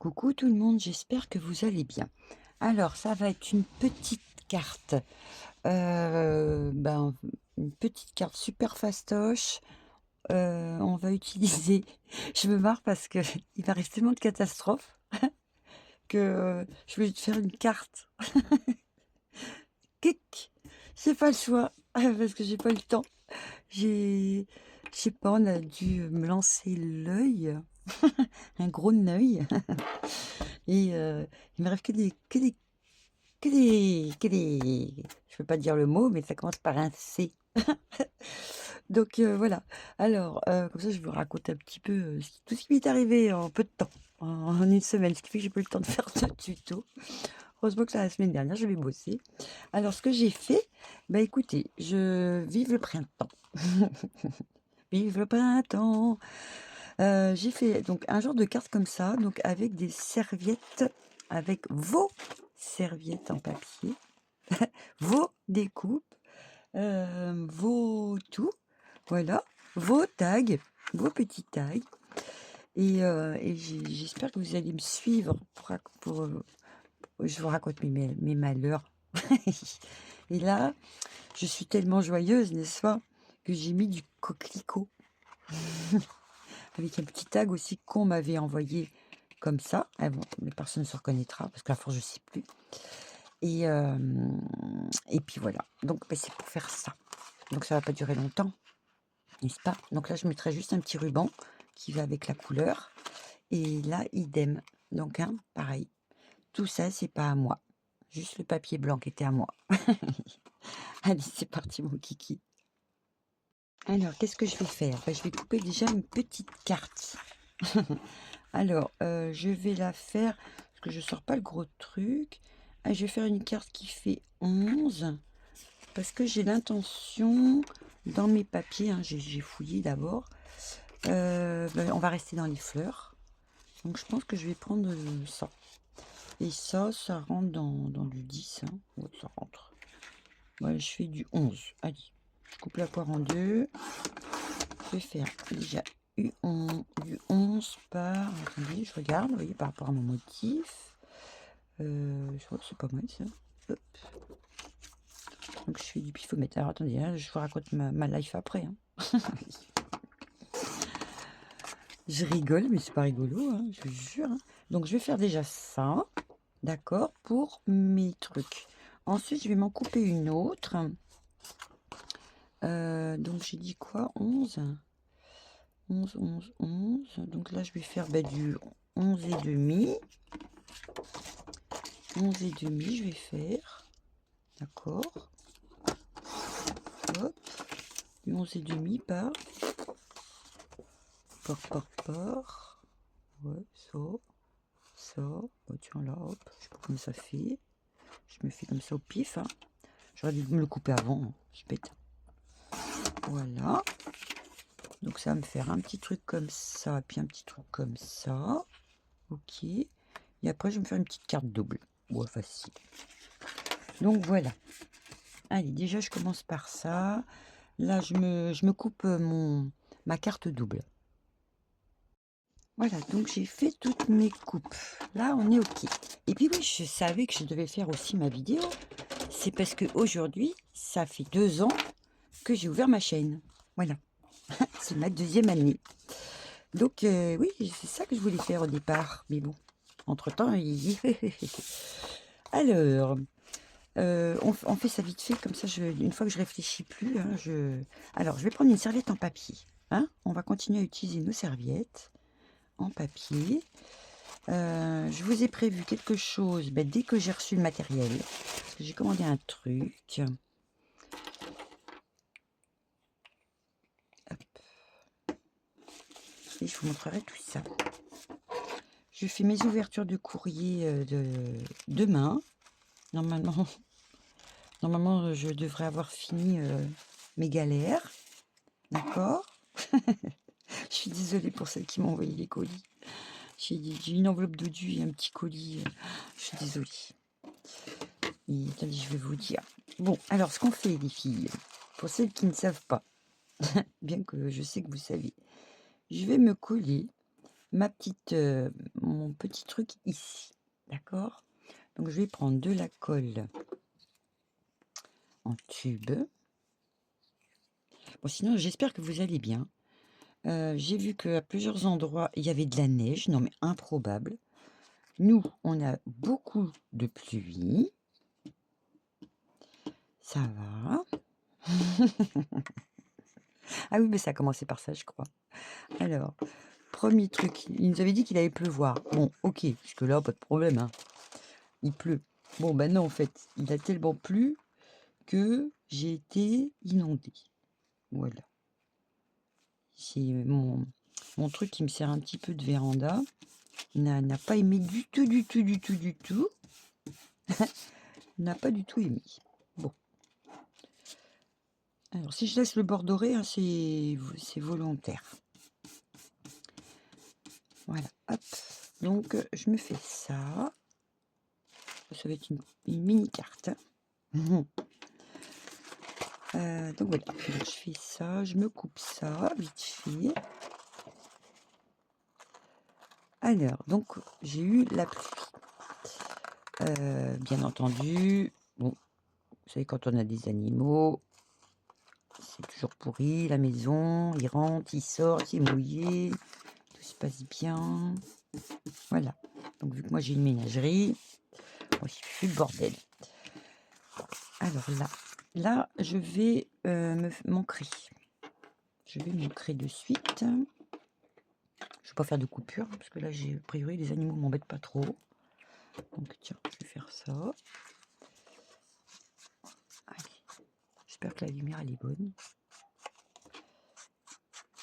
Coucou tout le monde, j'espère que vous allez bien. Alors, ça va être une petite carte, une petite carte super fastoche. On va utiliser je me marre parce que il va rester tellement de catastrophes que, je vais te faire une carte. Kic! J'ai pas le choix, parce que j'ai pas eu le temps. Je sais pas, on a dû me lancer l'œil, un gros œil et il me reste que des je peux pas dire le mot, mais ça commence par un C. Donc voilà. Alors, comme ça, je vous raconte un petit peu, tout ce qui m'est arrivé en peu de temps, en une semaine, ce qui fait que j'ai pas eu le temps de faire de tuto. Heureusement que la semaine dernière, j'avais bossé. Alors ce que j'ai fait, bah, écoutez, je vive le printemps. Vive le printemps! J'ai fait donc un genre de carte comme ça, donc avec des serviettes, avec vos serviettes en papier, vos découpes, vos tout, voilà, vos tags, vos petits tags et j'espère que vous allez me suivre je vous raconte mes malheurs. Et là, je suis tellement joyeuse, n'est-ce pas, que j'ai mis du coquelicot avec un petit tag aussi qu'on m'avait envoyé comme ça. Ah bon, mais personne ne se reconnaîtra parce qu'à force, je sais plus et puis voilà, donc bah, c'est pour faire ça. Donc ça va pas durer longtemps. N'est-ce pas? Donc là, je mettrai juste un petit ruban qui va avec la couleur et là, idem. Donc hein, pareil, tout ça, c'est pas à moi. Juste le papier blanc qui était à moi. Allez, c'est parti mon kiki. Alors, qu'est-ce que je vais faire? Bah, je vais couper déjà une petite carte. Alors, je vais la faire parce que je sors pas le gros truc. Ah, je vais faire une carte qui fait 11 parce que j'ai l'intention dans mes papiers, hein, j'ai fouillé d'abord. On va rester dans les fleurs. Donc je pense que je vais prendre ça. Et ça rentre dans du 10. Hein. Ouais, ça rentre. Ouais, je fais du 11. Allez, je coupe la poire en deux. Je vais faire déjà du 11 par... Attendez, je regarde, vous voyez, par rapport à mon motif. Je crois que c'est pas mal ça. Hop. Donc je fais du pifomètre. Alors attendez, hein, je vous raconte ma life après. Hein. Je rigole, mais c'est pas rigolo, hein, je vous jure. Hein. Donc je vais faire déjà ça, d'accord, pour mes trucs. Ensuite, je vais m'en couper une autre. Donc j'ai dit quoi? 11 11, 11, 11. Donc là, je vais faire du 11 et demi. 11 et demi, je vais faire. D'accord. Hop. Du 11 et demi par. Par. Ouais, ça. Ça. Bah, tiens, là, hop. Je sais pas comment ça fait. Je me fais comme ça au pif. Hein. J'aurais dû me le couper avant. Hein. Je pète. Voilà. Donc ça va me faire un petit truc comme ça. Puis un petit truc comme ça. Ok. Et après, je vais me faire une petite carte double. Ouais, facile. Donc voilà. Allez, déjà, je commence par ça. Là, je me coupe ma carte double. Voilà, donc j'ai fait toutes mes coupes. Là, on est OK. Et puis oui, je savais que je devais faire aussi ma vidéo. C'est parce qu'aujourd'hui, ça fait 2 ans que j'ai ouvert ma chaîne. Voilà, c'est ma 2e année. Donc oui, c'est ça que je voulais faire au départ. Mais bon, entre-temps, Alors, on fait ça vite fait, comme ça, une fois que je réfléchis plus, hein, alors, je vais prendre une serviette en papier. Hein. On va continuer à utiliser nos serviettes en papier. Je vous ai prévu quelque chose dès que j'ai reçu le matériel. Parce que j'ai commandé un truc. Hop. Et je vous montrerai tout ça. Je fais mes ouvertures de courrier demain. Normalement, je devrais avoir fini mes galères. D'accord. Je suis désolée pour celles qui m'ont envoyé les colis. J'ai une enveloppe d'odieux et un petit colis. Je suis désolée. Et attendez, je vais vous dire. Bon, alors, ce qu'on fait, les filles, pour celles qui ne savent pas, bien que je sais que vous savez, je vais me coller mon petit truc ici, d'accord? Donc je vais prendre de la colle en tube. Bon, sinon, j'espère que vous allez bien. J'ai vu qu'à plusieurs endroits, il y avait de la neige. Non, mais improbable. Nous, on a beaucoup de pluie. Ça va. Ah oui, mais ça a commencé par ça, je crois. Alors, premier truc, il nous avait dit qu'il allait pleuvoir. Bon, ok, jusque-là, pas de problème, hein. Il pleut. Bon, ben non, en fait, il a tellement plu que j'ai été inondée. Voilà. C'est mon truc qui me sert un petit peu de véranda. N'a pas aimé du tout, du tout, du tout, du tout. N'a pas du tout aimé. Bon. Alors, si je laisse le bord doré, hein, c'est volontaire. Voilà, hop. Donc, je me fais ça. Ça va être une mini carte. Donc voilà, donc, je fais ça, je me coupe ça, vite fait. Alors, donc, j'ai eu la pluie. Bien entendu, bon, vous savez, quand on a des animaux, c'est toujours pourri, la maison, il rentre, il sort, c'est mouillé, tout se passe bien. Voilà. Donc, vu que moi j'ai une ménagerie, bon, il fait le bordel. Alors là, je vais m'ancrer. Je vais m'ancrer de suite. Je ne vais pas faire de coupure, parce que là, a priori, les animaux ne m'embêtent pas trop. Donc, tiens, je vais faire ça. Allez. J'espère que la lumière, elle est bonne.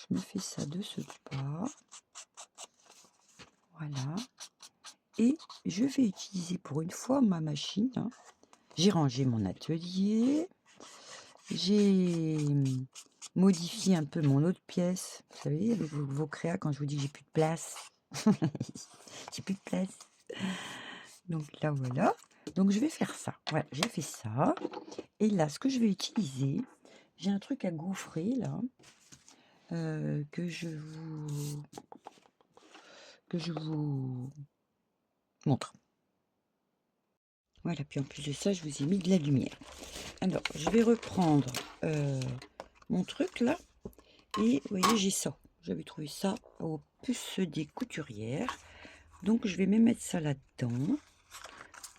Je me fais ça de ce pas. Voilà. Et je vais utiliser pour une fois ma machine. Hein. J'ai rangé mon atelier. J'ai modifié un peu mon autre pièce. Vous savez, avec vos créas, quand je vous dis que j'ai plus de place. J'ai plus de place. Donc là, voilà. Donc je vais faire ça. Voilà, j'ai fait ça. Et là, ce que je vais utiliser, j'ai un truc à gaufrer, là, que je vous montre. Voilà, puis en plus de ça, je vous ai mis de la lumière. Alors, je vais reprendre mon truc, là. Et vous voyez, j'ai ça. J'avais trouvé ça au puces des couturières. Donc, je vais même mettre ça là-dedans.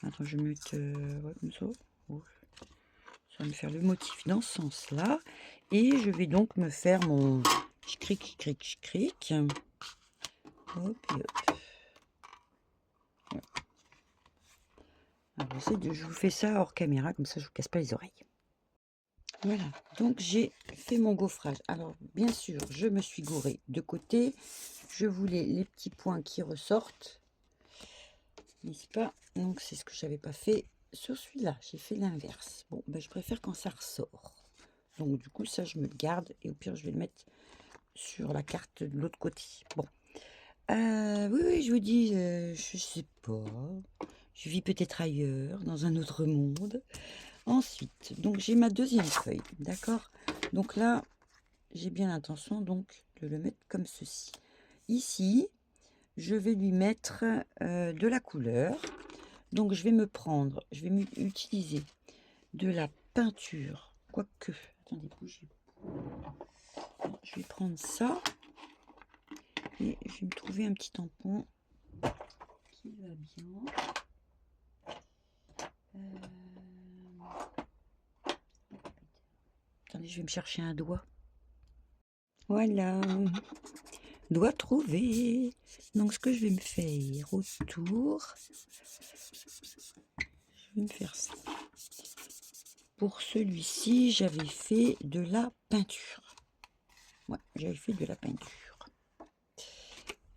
Attends, je vais mettre ouais, comme ça. Oh. Ça va me faire le motif dans ce sens-là. Et je vais donc me faire mon cric. Hop et hop. Voilà. Alors, je vous fais ça hors caméra, comme ça je vous casse pas les oreilles. Voilà, donc j'ai fait mon gaufrage. Alors, bien sûr, je me suis gourée de côté. Je voulais les petits points qui ressortent, n'est-ce pas? Donc, c'est ce que j'avais pas fait sur celui-là. J'ai fait l'inverse. Bon, ben, je préfère quand ça ressort. Donc, du coup, ça, je me le garde. Et au pire, je vais le mettre sur la carte de l'autre côté. Bon. Oui, je vous dis, je sais pas. Je vis peut-être ailleurs, dans un autre monde. Ensuite, donc j'ai ma deuxième feuille, d'accord? Donc là, j'ai bien l'intention donc de le mettre comme ceci. Ici, je vais lui mettre de la couleur. Donc je vais utiliser de la peinture. Quoique, attendez, bougez. Je vais prendre ça et je vais me trouver un petit tampon qui va bien. Attendez, je vais me chercher un doigt. Voilà. Doigt trouvé. Donc, ce que je vais me faire autour, je vais me faire ça. Pour celui-ci, j'avais fait de la peinture. Ouais, j'avais fait de la peinture.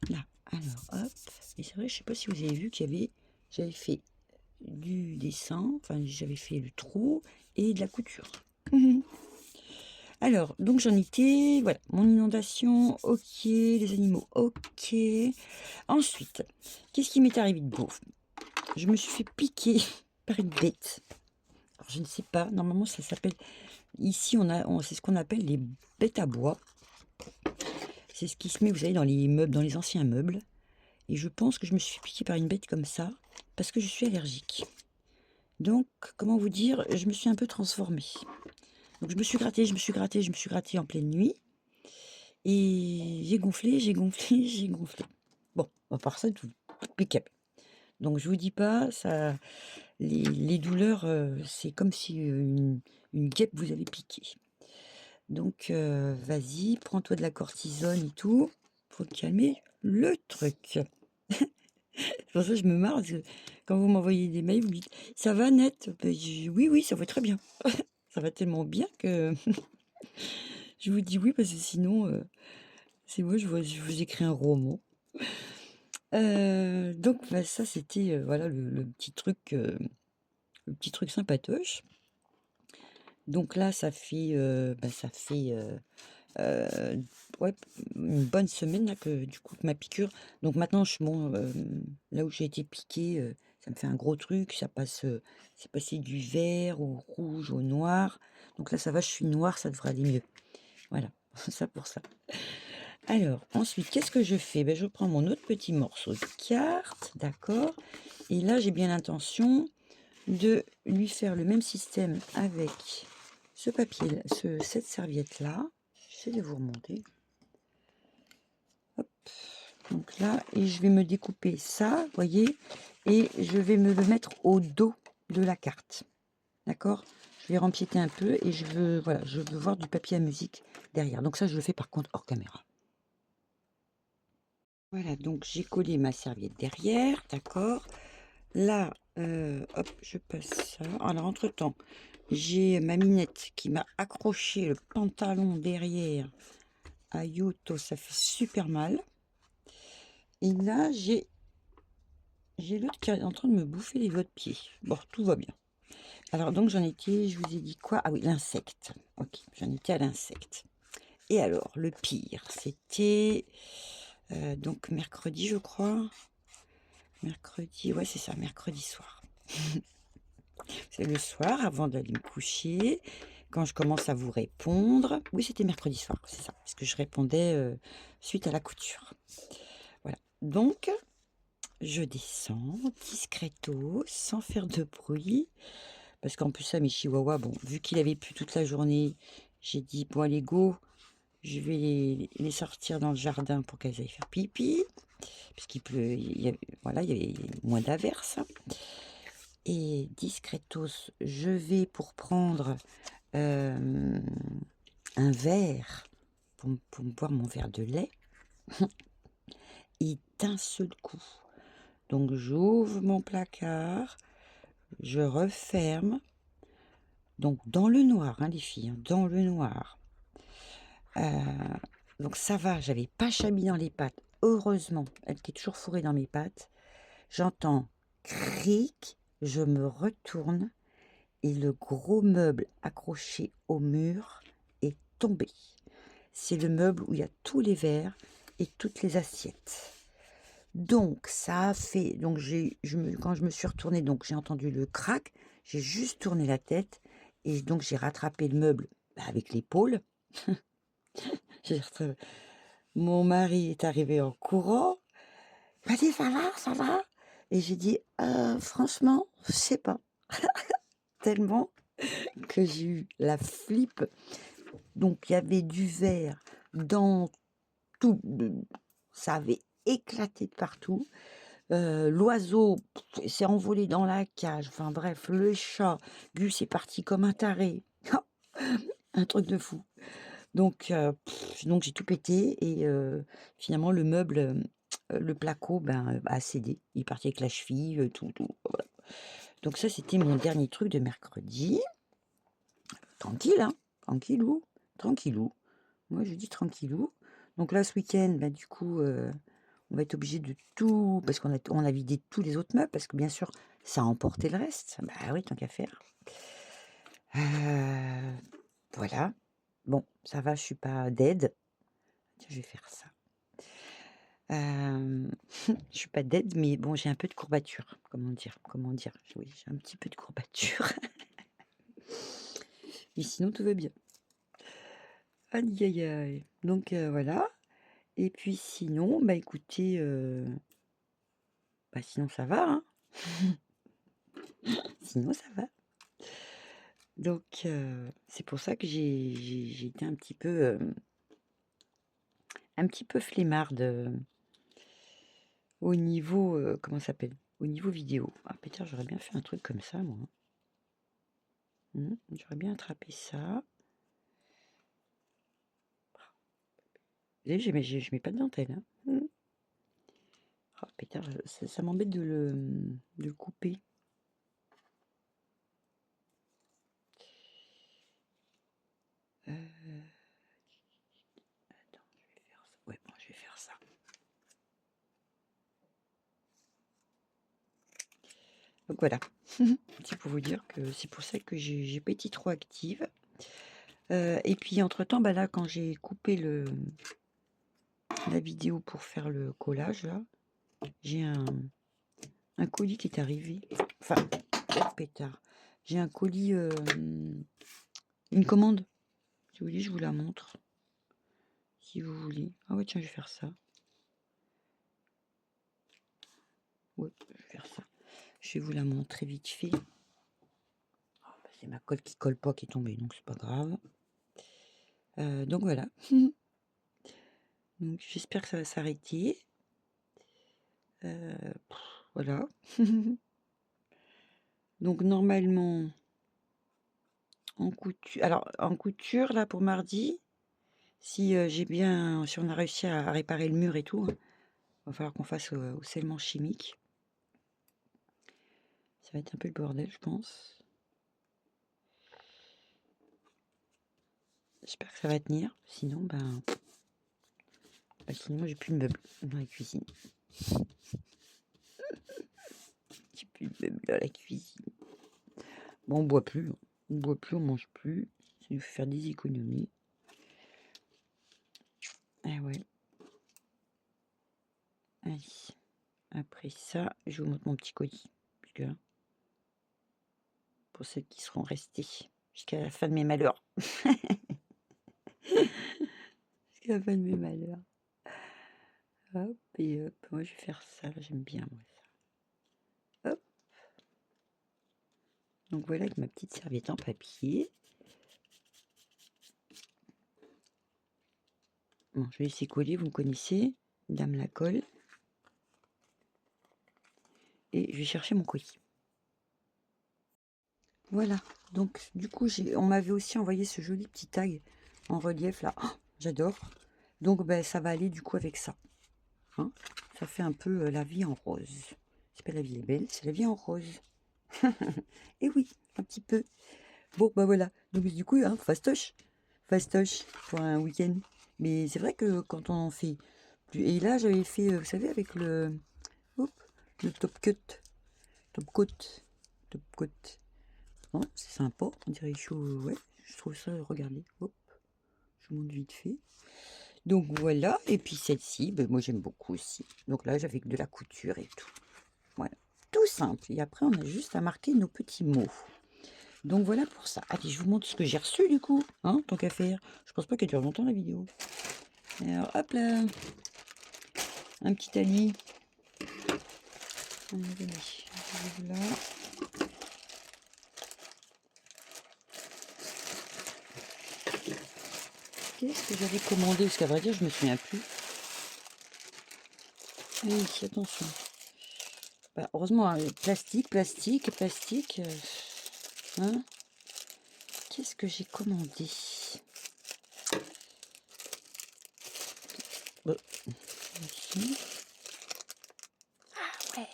Là, alors, hop. Et c'est vrai, je sais pas si vous avez vu j'avais fait du dessin, enfin, j'avais fait le trou et de la couture. Alors, donc j'en étais, voilà, mon inondation, ok, les animaux, ok. Ensuite, qu'est-ce qui m'est arrivé de beau? Je me suis fait piquer par une bête. Alors, je ne sais pas, normalement ça s'appelle, ici c'est ce qu'on appelle les bêtes à bois. C'est ce qui se met, vous savez, dans les meubles, dans les anciens meubles. et je pense que je me suis fait piquer par une bête comme ça, parce que je suis allergique. Donc, comment vous dire? Je me suis un peu transformée. Donc je me suis grattée, je me suis grattée, je me suis grattée en pleine nuit et j'ai gonflé, j'ai gonflé, j'ai gonflé. Bon, à part ça, tout impeccable. Donc je vous dis pas, ça les douleurs, c'est comme si, une guêpe vous avait piqué. Donc vas-y, prends-toi de la cortisone et tout, faut calmer le truc. C'est pour ça que je me marre parce que quand vous m'envoyez des mails, vous me dites: «Ça va Net?» Ben, je dis: «Oui, oui, ça va très bien». Ça va tellement bien que je vous dis oui parce que sinon, c'est moi, je vous écris un roman. Donc bah, ça c'était, voilà le petit truc sympatoche. Donc là ça fait, ouais, une bonne semaine là que du coup que ma piqûre donc maintenant là où j'ai été piquée, ça me fait un gros truc, c'est passé du vert au rouge au noir. Donc là ça va, je suis noire, ça devrait aller mieux. Voilà, ça pour ça. Alors ensuite, qu'est-ce que je fais? Ben je prends mon autre petit morceau de carte, d'accord? Et là, j'ai bien l'intention de lui faire le même système avec ce papier, cette serviette-là. J'essaie de vous remonter. Hop. Donc là, et je vais me découper ça, voyez, et je vais me le mettre au dos de la carte. D'accord? Je vais rempiéter un peu et voilà, je veux voir du papier à musique derrière. Donc ça, je le fais par contre hors caméra. Voilà, donc j'ai collé ma serviette derrière, d'accord? Là, hop, je passe ça. Alors entre-temps, j'ai ma Minette qui m'a accroché le pantalon derrière. Aïe, ça fait super mal. Et là, j'ai l'autre qui est en train de me bouffer les doigts de pied. Bon, tout va bien. Alors donc j'en étais, je vous ai dit quoi? Ah oui, l'insecte. Ok, j'en étais à l'insecte. Et alors, le pire, c'était donc mercredi, je crois. Mercredi, ouais, c'est ça, mercredi soir. C'est le soir, avant d'aller me coucher, quand je commence à vous répondre. Oui, c'était mercredi soir, c'est ça, parce que je répondais suite à la couture. Voilà. Donc, je descends discreto, sans faire de bruit, parce qu'en plus, ça, mes chihuahuas, bon, vu qu'il avait plu toute la journée, j'ai dit, bon, allez, go, je vais les sortir dans le jardin pour qu'elles aillent faire pipi, puisqu'il pleut, voilà, il y avait moins d'averses. Et discretos, je vais pour prendre un verre pour me boire mon verre de lait. Et d'un seul coup, donc j'ouvre mon placard, je referme, donc dans le noir, hein, les filles, hein, dans le noir. Donc ça va, j'avais pas Chabi dans les pattes, heureusement, elle était toujours fourrée dans mes pattes. J'entends cric, je me retourne et le gros meuble accroché au mur est tombé. C'est le meuble où il y a tous les verres et toutes les assiettes. Donc ça a fait, donc quand je me suis retournée, donc j'ai entendu le crack, j'ai juste tourné la tête et donc j'ai rattrapé le meuble avec l'épaule. Mon mari est arrivé en courant, il m'a dit ça va, ça va, et j'ai dit franchement, je sais pas, tellement que j'ai eu la flippe. Donc il y avait du verre dans tout, ça avait éclaté de partout. L'oiseau s'est envolé dans la cage. Enfin bref, le chat, Gus est parti comme un taré. Un truc de fou. Donc j'ai tout pété et finalement le meuble, le placo, a cédé. Il est parti avec la cheville, tout, voilà. Donc ça, c'était mon dernier truc de mercredi. Tranquille, hein, tranquillou, tranquillou. Moi, je dis tranquillou. Donc là, ce week-end, du coup, on va être obligé de tout, parce on a vidé tous les autres meubles, parce que bien sûr, ça a emporté le reste. Bah oui, tant qu'à faire. Voilà. Bon, ça va, je suis pas dead. Tiens, je vais faire ça. Je suis pas dead, mais bon, j'ai un peu de courbature. Comment dire? Oui, j'ai un petit peu de courbature. Mais sinon, tout va bien. Aïe, aïe, aïe. Donc voilà. Et puis sinon, écoutez, Bah, sinon ça va, hein. Sinon ça va. Donc c'est pour ça que j'ai été un petit peu flemmarde, au niveau, comment ça s'appelle? Au niveau vidéo. Ah putain, j'aurais bien fait un truc comme ça moi, hein. J'aurais bien attrapé ça. Vous savez, je mets pas de dentelle, hein. Oh pétard, ça m'embête de le couper. Attends, je vais faire ça. Ouais, bon, je vais faire ça. Donc voilà. C'est pour vous dire que c'est pour ça que j'ai pas été trop active. Et puis entre-temps, bah là, quand j'ai coupé la vidéo pour faire le collage, là, j'ai un colis qui est arrivé. Enfin, oh pétard. J'ai un colis, une commande. Si vous voulez, je vous la montre. Si vous voulez. Ah ouais, tiens, je vais faire ça. Ouais, je vais faire ça. Je vais vous la montrer vite fait. Oh, bah, c'est ma colle qui colle pas qui est tombée, donc c'est pas grave. Donc voilà. Donc j'espère que ça va s'arrêter. Voilà. Donc normalement, en couture là pour mardi, si si on a réussi à réparer le mur et tout, hein, va falloir qu'on fasse au scellement chimique. Ça va être un peu le bordel, je pense. J'espère que ça va tenir. Sinon, sinon j'ai plus de meubles dans la cuisine. J'ai plus de meubles dans la cuisine. Bon, on boit plus. On boit plus, on mange plus. Ça nous fait faire des économies. Ah ouais. Allez. Après ça, je vous montre mon petit colis. Parce que, pour ceux qui seront restés jusqu'à la fin de mes malheurs. Jusqu'à la fin de mes malheurs. Hop, et hop. Moi, je vais faire ça. Là, j'aime bien, moi, ça. Hop. Donc, voilà, avec ma petite serviette en papier. Bon, je vais laisser coller, vous me connaissez. Dame la colle. Et je vais chercher mon colis. Voilà. Donc, du coup, on m'avait aussi envoyé ce joli petit tag en relief, là. Oh, j'adore. Donc, ça va aller, du coup, avec ça. Hein, ça fait un peu la vie en rose. C'est pas la vie est belle, c'est la vie en rose. Et oui, un petit peu. Bon, voilà. Donc, du coup, hein, fastoche. Fastoche pour un week-end. Mais c'est vrai que quand on en fait plus. Et là, j'avais fait, vous savez, avec hop, le top cut. Top coat. Top coat. Bon, c'est sympa. On dirait chaud. Ouais, je trouve ça. Regardez. Hop. Je vous montre vite fait. Donc voilà. Et puis celle-ci, moi j'aime beaucoup aussi. Donc là, j'avais de la couture et tout. Voilà. Tout simple. Et après, on a juste à marquer nos petits mots. Donc voilà pour ça. Allez, je vous montre ce que j'ai reçu du coup. Hein, tant qu'à faire. Je pense pas qu'elle dure longtemps la vidéo. Alors, hop là. Un petit ali. Là. Qu'est-ce que j'avais commandé? Parce qu'à vrai dire, je me souviens plus. Oui, attention. Heureusement, hein, plastique. Hein, qu'est-ce que j'ai commandé? Ici. Ah ouais.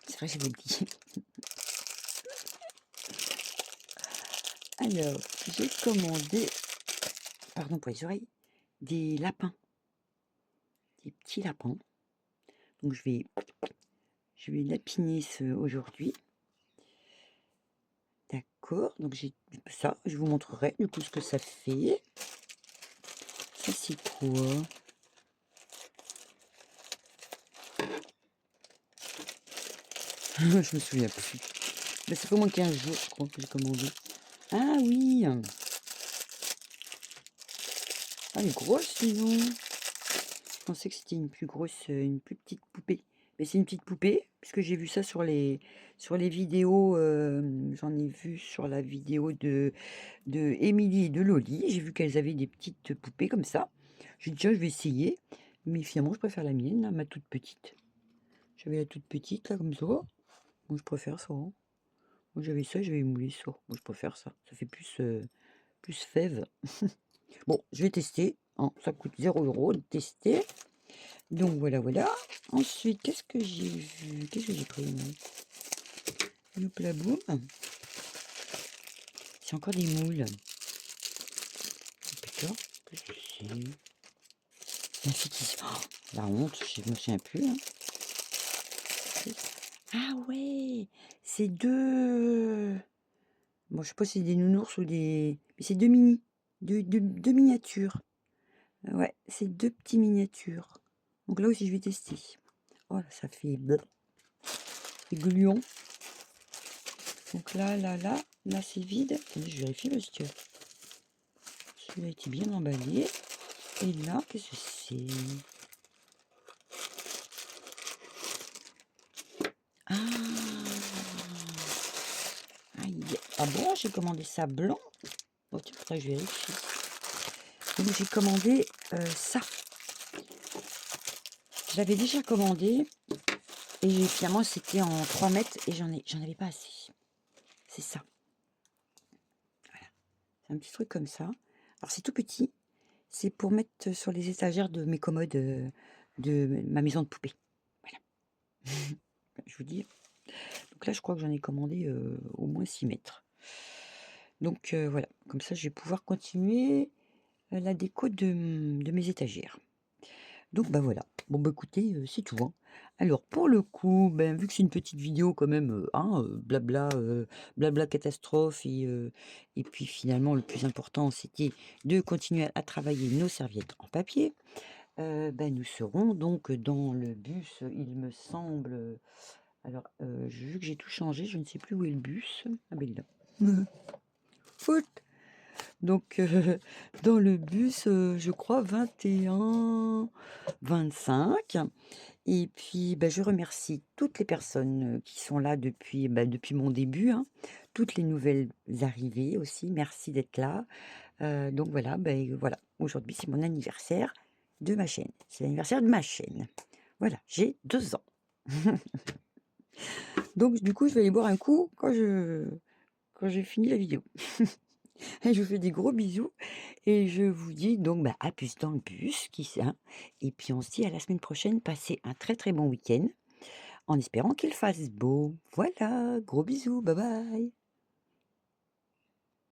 C'est vrai, j'avais oublié. Alors, j'ai commandé, pardon pour les oreilles, des lapins. Des petits lapins. Donc je vais lapiner aujourd'hui. D'accord, donc j'ai ça, je vous montrerai du coup ce que ça fait. Ça c'est quoi? Je me souviens plus. Ça fait au moins 15 jours je crois que j'ai commandé. Ah oui. Ah, elle est grosse sinon. Je pensais que c'était une plus grosse, une plus petite poupée. Mais c'est une petite poupée, puisque j'ai vu ça sur les vidéos, j'en ai vu sur la vidéo de Émilie et de Loli. J'ai vu qu'elles avaient des petites poupées comme ça. J'ai dit: «Tiens, je vais essayer», mais finalement, je préfère la mienne, là, ma toute petite. J'avais la toute petite, là, comme ça. Moi, je préfère ça, hein. Moi, j'avais ça, j'avais moulé ça. Moi, je préfère ça. Ça fait plus fève. Bon, je vais tester, hein, ça coûte 0 € de tester. Donc voilà, voilà. Ensuite, qu'est-ce que j'ai vu? Qu'est-ce que j'ai pris, moi? Youpla boum. C'est encore des moules. Putain, qu'est-ce que c'est? La fille qui oh, la honte, je me souviens plus, hein. Ah ouais! C'est 2 bon, je sais pas si c'est des nounours ou des mais c'est 2 mini, 2 miniatures. Ouais, c'est 2 petits miniatures. Donc là aussi, je vais tester. Oh là, ça fait bleu. C'est gluant. Donc là, c'est vide. Attendez, je vérifie parce que celui-là a été bien emballé. Et là, qu'est-ce que c'est? Ah! Aïe! Ah bon, j'ai commandé ça blanc? Oh tiens, faudrait que je vérifie. Donc j'ai commandé ça. Je l'avais déjà commandé et finalement c'était en 3 mètres et j'en avais pas assez. C'est ça. Voilà. C'est un petit truc comme ça. Alors c'est tout petit. C'est pour mettre sur les étagères de mes commodes de ma maison de poupée. Voilà. Je vous dis. Donc là, je crois que j'en ai commandé au moins 6 mètres. Donc voilà, comme ça, je vais pouvoir continuer la déco de mes étagères. Donc bah voilà. Bon bah écoutez, c'est tout, hein. Alors pour le coup, ben, vu que c'est une petite vidéo quand même, hein, blabla, blabla catastrophe et puis finalement le plus important c'était de continuer à travailler nos serviettes en papier. Bah, nous serons donc dans le bus, il me semble, alors, vu que j'ai tout changé, je ne sais plus où est le bus. Ah ben il est là. Foot! Donc, dans le bus, je crois 21-25 et puis, bah, je remercie toutes les personnes, qui sont là depuis, bah, depuis mon début, hein. Toutes les nouvelles arrivées aussi, merci d'être là. Donc voilà, beh, voilà, aujourd'hui c'est mon anniversaire de ma chaîne. C'est l'anniversaire de ma chaîne. Voilà, j'ai 2 ans. Donc du coup, je vais aller boire un coup quand j'ai fini la vidéo. Et je vous fais des gros bisous et je vous dis donc, bah, à plus dans le bus, qui sait, hein? Et puis on se dit à la semaine prochaine. Passez un très, très bon week-end en espérant qu'il fasse beau. Voilà, gros bisous, bye bye.